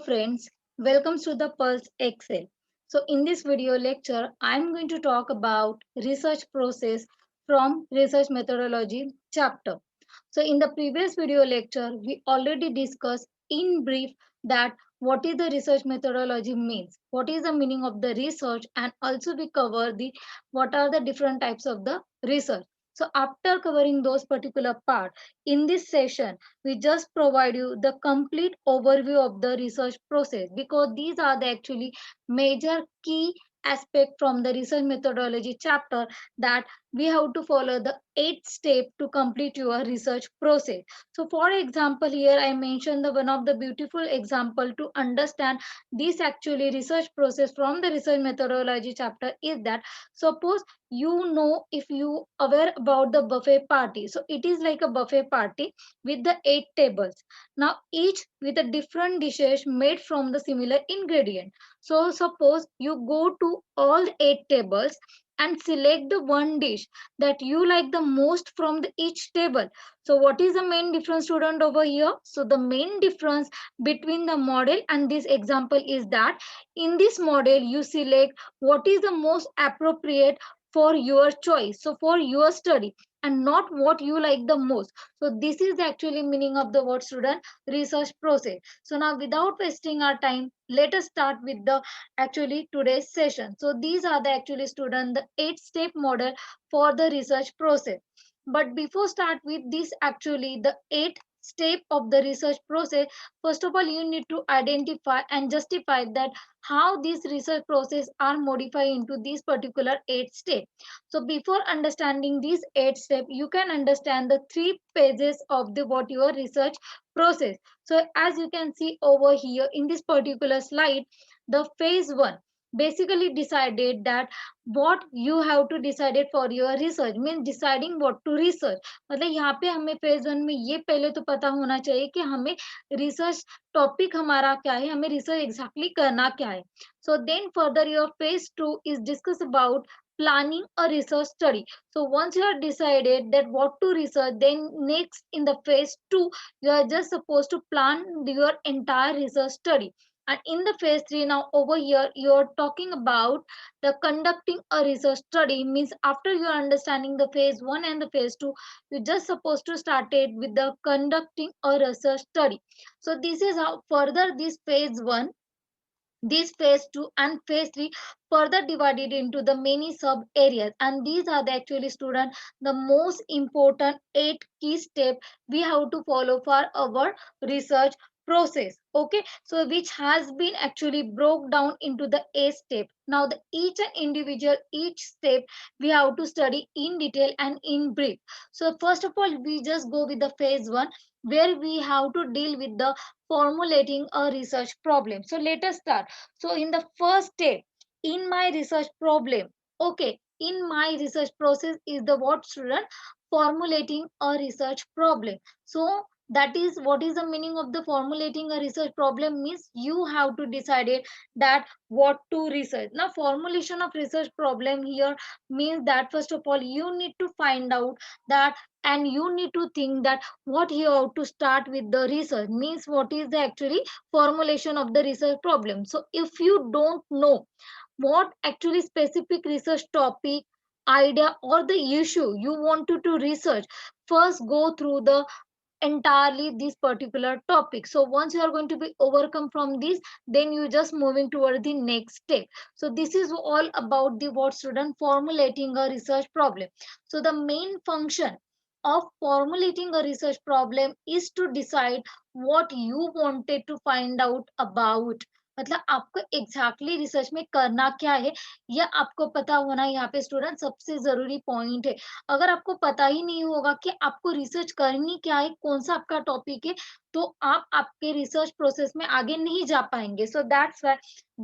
friends, welcome to the Pulse Excel. So in this video lecture, I'm going to talk about research process from research methodology chapter. So in the previous video lecture, we already discussed in brief that what is the research methodology means, what is the meaning of the research, and also we cover the what are the different types of the research. So after covering those particular part, in this session, we just provide you the complete overview of the research process because these are the actually major key aspect from the research methodology chapter that we have to follow the 8 step to complete your research process. So for example, here I mentioned the one of the beautiful example to understand this actually research process from the research methodology chapter is that suppose if you aware about the buffet party, so it is like a buffet party with the 8 tables. Now each with a different dishes made from the similar ingredient. So suppose you go to all 8 tables and select the one dish that you like the most from the each table. So what is the main difference, student, over here? So the main difference between the model and this example is that in this model you select what is the most appropriate for your choice, so for your study, and not what you like the most. So this is the actually meaning of the word, student, research process. So now without wasting our time, let us start with the actually today's session. So these are the actually, student, the 8 step model for the research process. But before start with this actually the 8 step of the research process, first of all you need to identify and justify that how these research process are modified into these particular 8 steps. So before understanding these 8 steps, you can understand the 3 phases of the what your research process. So as you can see over here in this particular slide, the phase one basically decided that what you have to decide it for your research, means deciding what to research. मतलब यहाँ पे हमें phase one में ये पहले तो पता होना चाहिए कि हमें रिसर्च टॉपिक हमारा क्या है, हमें रिसर्च एग्जैक्टली करना क्या है. So then further your phase two is discuss about planning a research study. So once you have decided that what to research, then next in the phase two you are just supposed to plan your entire research study. And in the phase three, now over here you are talking about the conducting a research study, means after you are understanding the phase one and the phase two, you just supposed to start it with the conducting a research study. So this is how further this phase one, this phase 2 and phase 3 further divided into the many sub areas, and these are the actually, student, the most important 8 key steps we have to follow for our research process. Okay, so which has been actually broke down into the 8 step. Now the each and individual each step we have to study in detail and in brief. So first of all we just go with the phase 1 where we have to deal with the formulating a research problem. So let us start. So in the first step, in my research problem, okay, in my research process is the what, student? Formulating a research problem. So that is what is the meaning of the formulating a research problem, means you have to decide it that what to research. Now formulation of research problem here means that first of all you need to find out that, and you need to think that what you have to start with the research, means what is the actually formulation of the research problem. So if you don't know what actually specific research topic, idea, or the issue you wanted to research, first go through the entirely this particular topic. So once you are going to be overcome from this, then you just moving toward the next step. So this is all about the what, student, formulating a research problem. So the main function of formulating a research problem is to decide what you wanted to find out about. मतलब आपको exactly research में करना क्या है, यह आपको पता होना यहाँ पे, स्टूडेंट, सबसे जरूरी पॉइंट है. अगर आपको पता ही नहीं होगा कि आपको रिसर्च करनी क्या है, कौन सा आपका टॉपिक है, तो आप आपके रिसर्च प्रोसेस में आगे नहीं जा पाएंगे. So that's why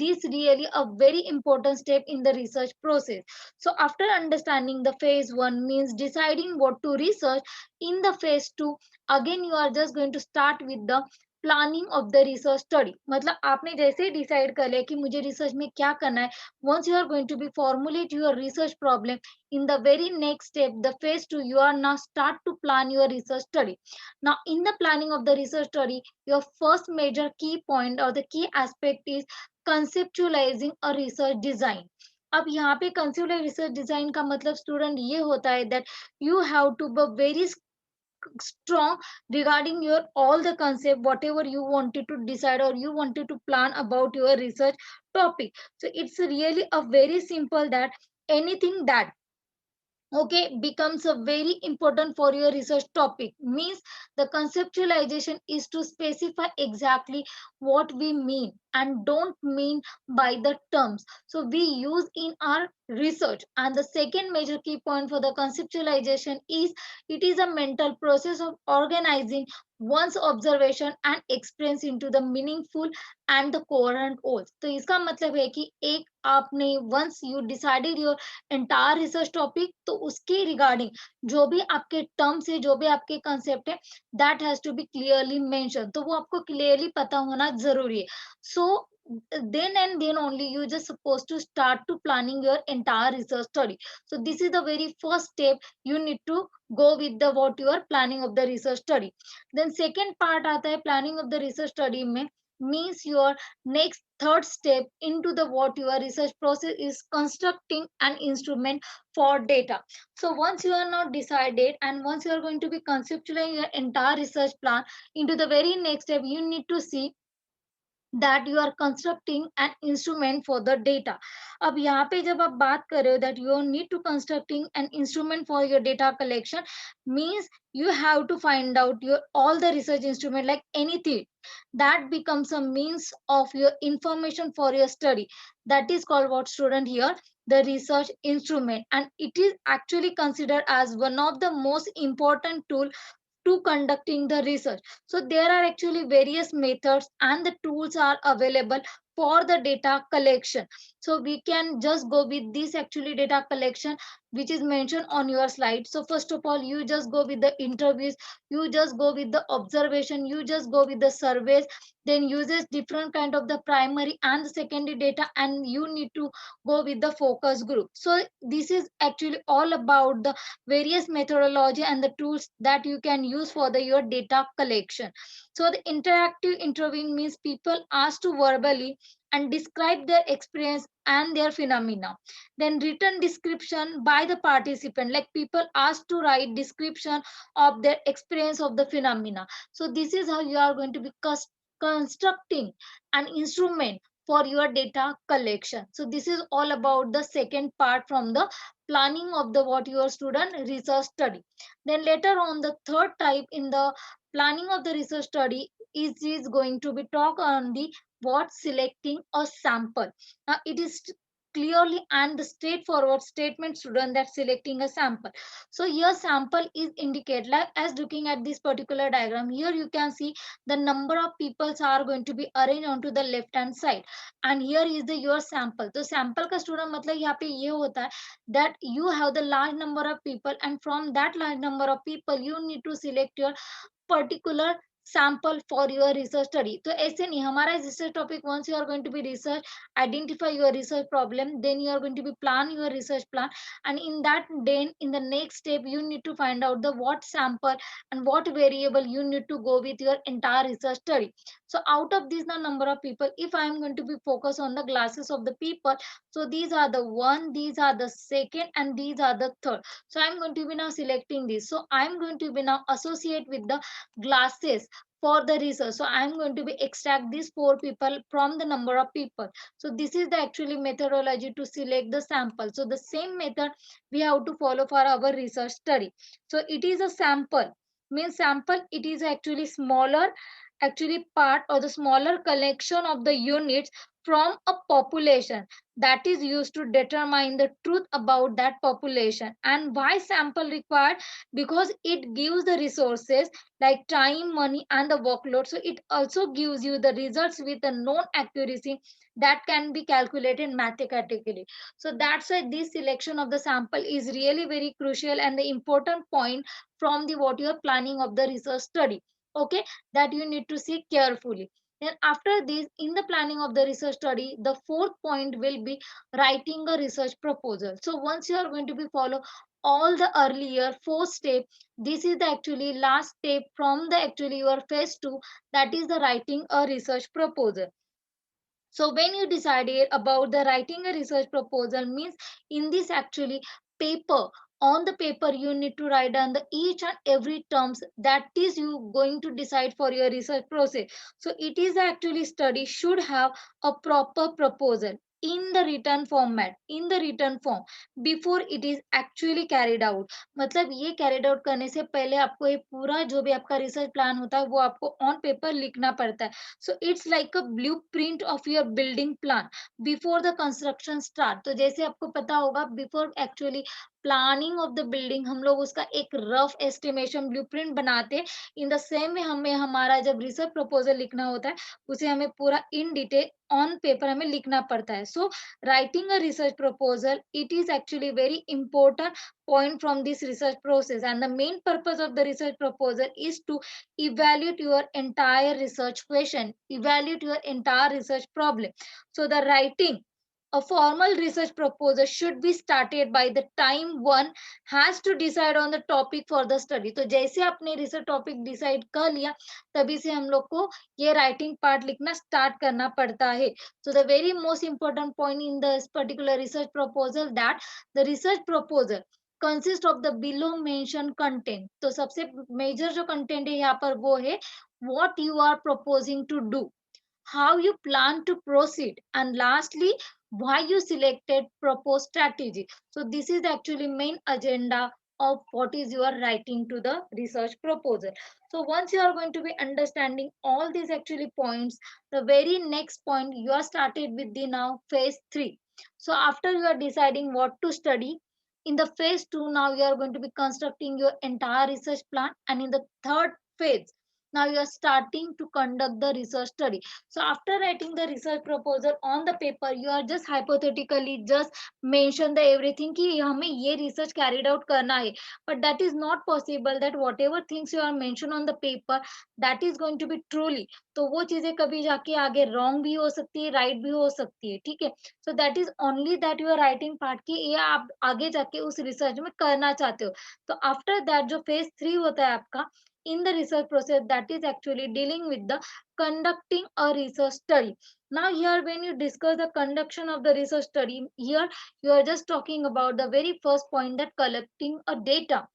this really a very important step in the research process. So after understanding the phase 1 means deciding what to research, in the phase 2 again you are just going to start with the planning of the research study, मतलब आपने जैसे ही decide कर लिया कि मुझे research में क्या करना है, once you are going to be formulate your research problem, in the very next step, the phase 2, you are now start to plan your research study. Now in the planning of the research study, your first major key point or the key aspect is conceptualizing a research design. अब यहाँ पे conceptual research design का मतलब student ये होता है that you have to be very strong regarding your all the concept whatever you wanted to decide or you wanted to plan about your research topic. So it's really a very simple that anything that okay becomes a very important for your research topic means the conceptualization is to specify exactly what we mean and don't mean by the terms so we use in our research. And the second major key point for the conceptualization is it is a mental process of organizing one's observation and experience into the meaningful and the coherent goals. तो इसका मतलब है कि एक आपने once you decided your entire research topic तो उसके regarding जो भी आपके टर्म्स है जो भी आपके कंसेप्ट है that has to be clearly mention, तो वो आपको क्लियरली पता होना जरूरी है. सो then and then only you just supposed to start to planning your entire research study. So this is the very first step you need to go with the what you are planning of the research study. Then second part आता है planning of the research study में means your next third step into the what your research process is constructing an instrument for data. So once you are now decided and once you are going to be conceptualizing your entire research plan, into the very next step you need to see that you are constructing an instrument for the data. अब यहाँ पे जब आप बात कर रहे हो that you need to constructing an instrument for your data collection means you have to find out your all the research instrument like anything that becomes a means of your information for your study, that is called what student here the research instrument, and it is actually considered as one of the most important tool to conducting the research. So there are actually various methods and the tools are available for the data collection. So we can just go with this actually data collection which is mentioned on your slide. So first of all you just go with the interviews, you just go with the observation, you just go with the surveys, then uses different kind of the primary and the secondary data, and you need to go with the focus group. So this is actually all about the various methodology and the tools that you can use for the your data collection. So the interactive interviewing means people asked to verbally and describe their experience and their phenomena. Then written description by the participant, like people asked to write description of their experience of the phenomena. So this is how you are going to be constructing an instrument for your data collection. So this is all about the second part from the planning of the what your student research study. Then later on the third type in the planning of the research study is going to be talk on the what selecting a sample. Now it is clearly and the straightforward statement student that selecting a sample. So here sample is indicate like as looking at this particular diagram, here you can see the number of peoples are going to be arranged onto the left hand side, and here is the your sample. तो sample का student मतलब यहाँ पे ये होता है that you have the large number of people and from that large number of people you need to select your particular sample for your research study. तो ऐसे नहीं हमारा research topic once you are going to be research identify your research problem, then you are going to be plan your research plan, and in that then in the next step you need to find out the what sample and what variable you need to go with your entire research study. So out of these the number of people, if I am going to be focused on the classes of the people, so these are the one, these are the second, and these are the third. So I'm going to be now selecting this, so I'm going to be now associate with the glasses for the research. So I'm going to be extract these four people from the number of people. So this is the actually methodology to select the sample. So the same method we have to follow for our research study. So it is a sample means sample it is actually smaller actually part or the smaller collection of the units from a population that is used to determine the truth about that population. And why sample required? Because it gives the resources like time, money, and the workload. So it also gives you the results with a known accuracy that can be calculated mathematically. So that's why this selection of the sample is really very crucial and the important point from the what you are planning of the research study. Okay, that you need to see carefully. And after this, in the planning of the research study, the fourth point will be writing a research proposal. So once you are going to be follow all the earlier four step, this is the actually last step from the actually your phase 2, that is the writing a research proposal. So when you decided about the writing a research proposal means, in this actually paper, on the paper you need to write down the each and every terms that is you going to decide for your research process. So it is actually study should have a proper proposal in the written format, in the written form, before it is actually carried out. मतलब ये carried out करने से पहले आपको ये पूरा जो भी आपका research plan होता है वो आपको on paper लिखना पड़ता है. So it's like a blueprint of your building plan before the construction start. तो जैसे आपको पता होगा before actually planning of the building हम लोग उसका एक rough estimation blueprint बनाते हैं. In the same way हमें हमारा जब research proposal लिखना होता है उसे हमें पूरा in detail on paper हमें लिखना पड़ता है. So writing a research proposal, it is actually very important point from this research process, and the main purpose of the research proposal is to evaluate your entire research question, evaluate your entire research problem. So the writing a formal research proposal should be started by the time one has to decide on the topic for the study. तो जैसे आपने research topic decide कर लिया तभी से हम लोग को ये writing part लिखना start करना पड़ता है. So the very most important point in this particular research proposal, that the research proposal consist of the below mentioned content. तो सबसे major जो content है यहाँ पर वो है what you are proposing to do, how you plan to proceed, and lastly why you selected proposed strategy. So this is actually main agenda of what is your writing to the research proposal. So once you are going to be understanding all these actually points, the very next point you are started with the now phase 3. So after you are deciding what to study, in the phase 2 now you are going to be constructing your entire research plan, and in the third phase now you are starting to conduct the research study. So after writing the research proposal on the paper, you are just hypothetically just mention the everything कि हमें ये research carried out करना है. But that is not possible that whatever things you are mentioned on the paper, that is going to be truly. तो वो चीजें कभी जाके आगे wrong भी हो सकती है, right भी हो सकती है, ठीक है. So that is only that you are writing part कि ये आप आगे जाके उस research में करना चाहते हो. तो after that जो phase 3 होता है आपका in the research process, that is actually dealing with the conducting a research study. Now here when you discuss the conduction of the research study, here you are just talking about the very first point, that collecting a data.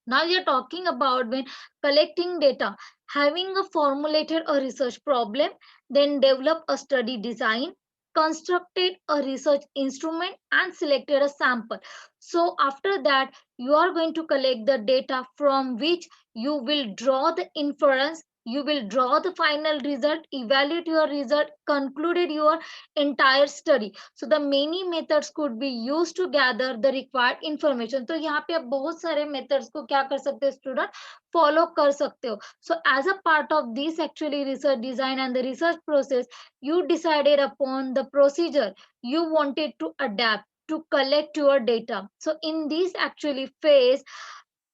Now you're talking about when collecting data, having a formulated a research problem, then develop a study design, constructed a research instrument, and selected a sample. So after that, you are going to collect the data from which you will draw the inference, you will draw the final result, evaluate your result, concluded your entire study. So the many methods could be used to gather the required information. तो यहाँ पे आप बहुत सारे methods को क्या कर सकते हो student, follow कर सकते हो. So as a part of this actually research design and the research process, you decided upon the procedure you wanted to adapt to collect your data. So in this actually phase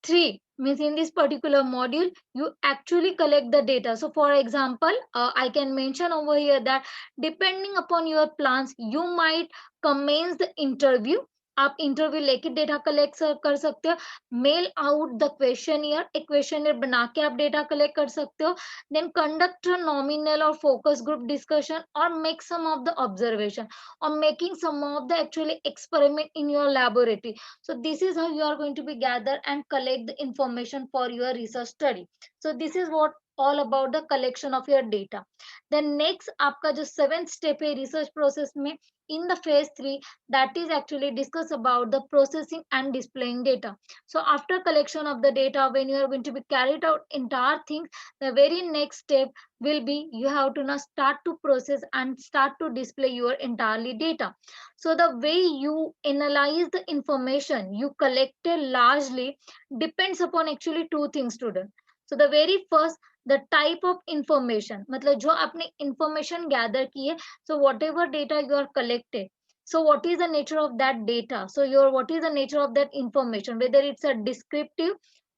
3 means in this particular module you actually collect the data. So for example, I can mention over here that depending upon your plans you might commence the interview. आप interview लेके data collect कर सकते हो, mail out the questionnaire, एक questionnaire बना के आप data collect कर सकते हो, देन कंडक्ट नॉमिनल और फोकस ग्रुप डिस्कशन और make some of the observation or making some of the actually experiment in your laboratory. So this is how you are going to be gather and collect the information for your research study. So this is what all about the collection of your data. Then next आपका जो seventh step है research process में in the phase 3, that is actually discuss about the processing and displaying data. So after collection of the data, when you are going to be carried out entire things, the very next step will be you have to now start to process and start to display your entirely data. So the way you analyze the information you collected largely depends upon actually two things student. So the very first, the type of information, मतलब जो आपने information gather की है, so whatever data you are collected, so what is the nature of that data, so your what is the nature of that information, whether it's a descriptive,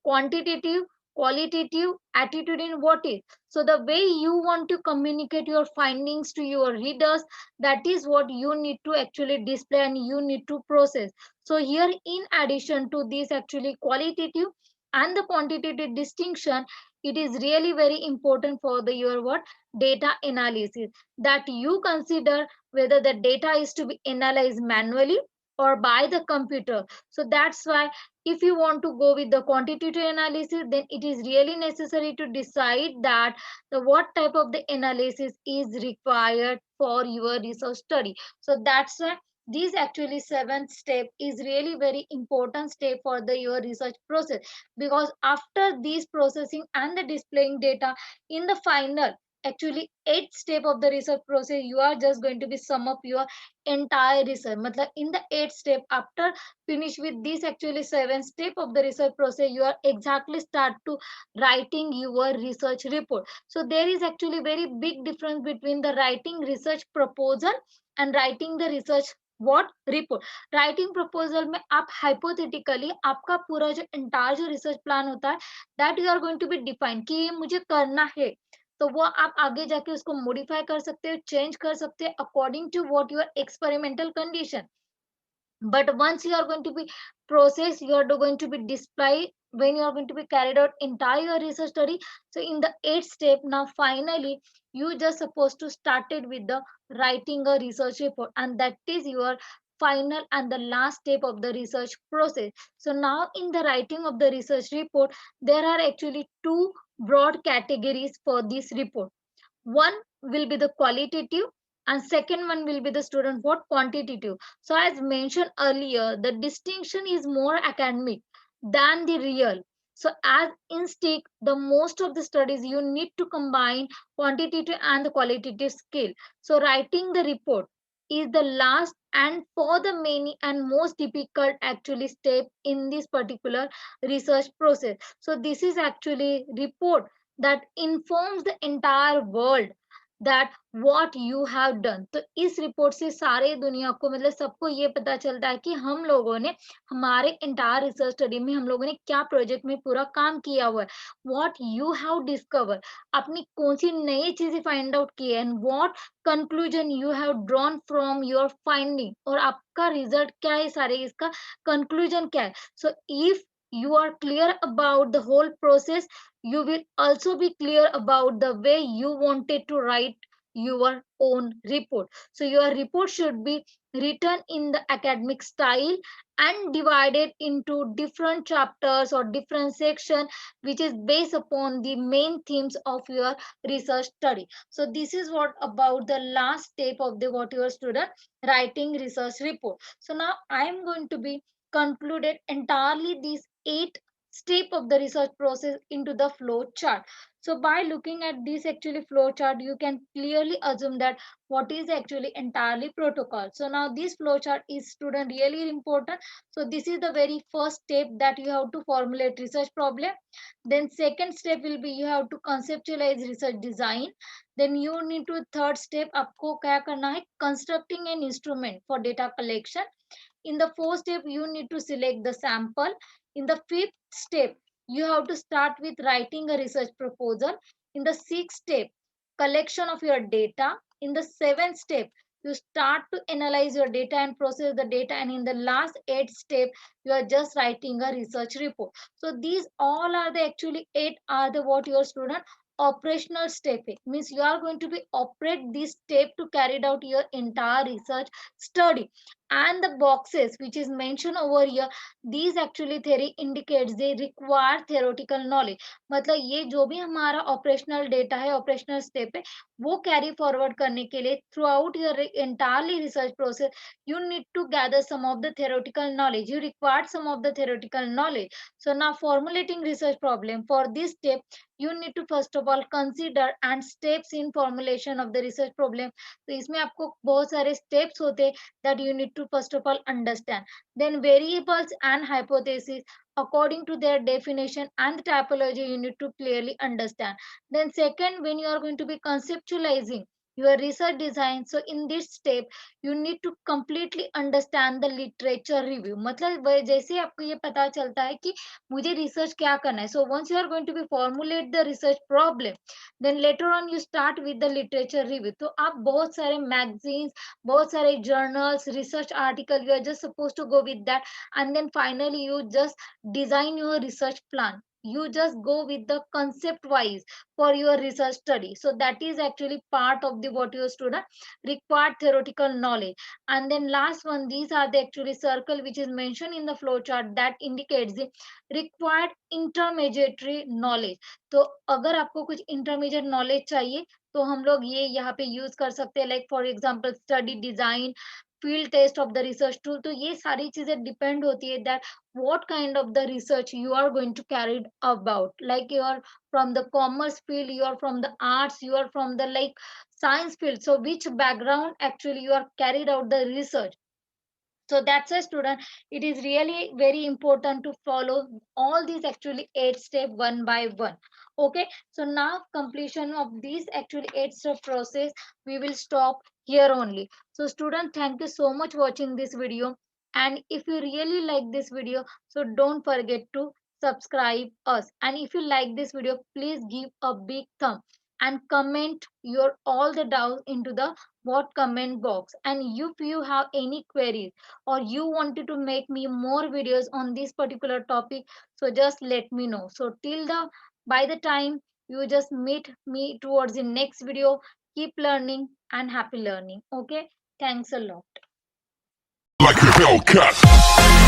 quantitative, qualitative attitude in what is. So the way you want to communicate your findings to your readers, that is what you need to actually display and you need to process. So here, in addition to this actually qualitative and the quantitative distinction, it is really very important for the your what data analysis, that you consider whether the data is to be analyzed manually or by the computer. So that's why if you want to go with the quantitative analysis, then it is really necessary to decide that the what type of the analysis is required for your research study. So that's why this actually seventh step is really very important step for the your research process, because after this processing and the displaying data, in the final actually eighth step of the research process, you are just going to be sum up your entire research. Matlab in the eighth step, after finish with this actually seven step of the research process, you are exactly start to writing your research report. So there is actually very big difference between the writing research proposal and writing the research what report. Writing proposal में आप hypothetically आपका पूरा जो entire जो research plan होता है, that you are going to be define कि ये मुझे करना है, तो वो आप आगे जाके उसको मॉडिफाई कर सकते हो, चेंज कर सकते हो according to what your experimental condition. But once you are going to be process, you are going to be display when you are going to be carried out entire research study. So in the eighth step, now finally you just supposed to started with the writing a research report, and that is your final and the last step of the research process. So now in the writing of the research report, there are actually two broad categories for this report. One will be the qualitative and second one will be the student what quantitative. So as mentioned earlier, the distinction is more academic than the real. So as in stick, the most of the studies you need to combine quantitative and the qualitative skill. So writing the report is the last and for the many and most difficult actually step in this particular research process. So this is actually report that informs the entire world that what you have done. तो इस report से सारे दुनिया को मतलब सबको ये पता चलता है कि हम लोगों ने हमारे इंटायर रिसर्च स्टडी में हम लोगों ने क्या प्रोजेक्ट में पूरा काम किया हुआ है, व्हाट यू हैव डिस्कवर, आपने कौन सी नई चीजें फाइंड आउट की है, and what conclusion you have drawn from your finding, और आपका रिजल्ट क्या है, सारे इसका कंक्लूजन क्या है. So if you are clear about the whole process, you will also be clear about the way you wanted to write your own report. So your report should be written in the academic style and divided into different chapters or different sections, which is based upon the main themes of your research study. So this is what about the last step of the what your student writing research report. So now I am going to be concluded entirely these eight step of the research process into the flow chart. So by looking at this actually flow chart, you can clearly assume that what is actually entirely protocol. So now this flow chart is student really important. So this is the very first step that you have to formulate research problem. Then second step will be you have to conceptualize research design. Then you need to third step आपको क्या करना है, constructing an instrument for data collection. In the fourth step, you need to select the sample. In the fifth step, you have to start with writing a research proposal. In the sixth step, collection of your data. In the seventh step, you start to analyze your data and process the data. And in the last eighth step, you are just writing a research report. So these all are the actually eight are the what your student operational step means you are going to be operate this step to carry out your entire research study. And the boxes which is mentioned over here, these actually theory indicates they require theoretical knowledge. मतलब ये जो भी हमारा operational data है, operational step है, वो carry forward करने के लिए through out your entirely research process you need to gather some of the theoretical knowledge, you require some of the theoretical knowledge. So now formulating research problem, for this step you need to first of all consider and steps in formulation of the research problem. तो इसमें आपको बहुत सारे steps होते हैं that you need to first of all understand. Then variables and hypotheses according to their definition and the typology you need to clearly understand. Then second, when you are going to be conceptualizing your research design. So in this step you need to completely understand the literature review. मतलब जैसे आपको ये पता चलता है कि मुझे research क्या करना है. So once you are going to be formulate the research problem, then later on you start with the literature review. तो आप बहुत सारे magazines, बहुत सारे journals, research article, you are just supposed to go with that, and then finally you just design your research plan. You just go with the concept wise for your research study. So that is actually part of the what your student required theoretical knowledge. And then last one, these are the actually circle which is mentioned in the flow chart that indicates the required intermediate knowledge. तो अगर आपको कुछ intermediate knowledge चाहिए तो हम लोग ये यहाँ पे यूज कर सकते हैं, like for example study design, field test of the research tool. तो ये सारी चीजें डिपेंड होती है that what kind of the research you are going to carry about, like you are from the commerce field, you are from the arts, you are from the like science field. So which background actually you are carried out the research. So that's a student, it is really very important to follow all these actually 8 step one by one. Okay, so now completion of this actually 8 step process, we will stop here only. So student, thank you so much watching this video, and if you really like this video, so don't forget to subscribe us, and if you like this video, please give a big thumb and comment your all the doubts into the what comment box. And if you have any queries or you wanted to make me more videos on this particular topic, so just let me know. So till the by the time you just meet me towards the next video, keep learning and happy learning. Okay, thanks a lot. Like a Hellcat.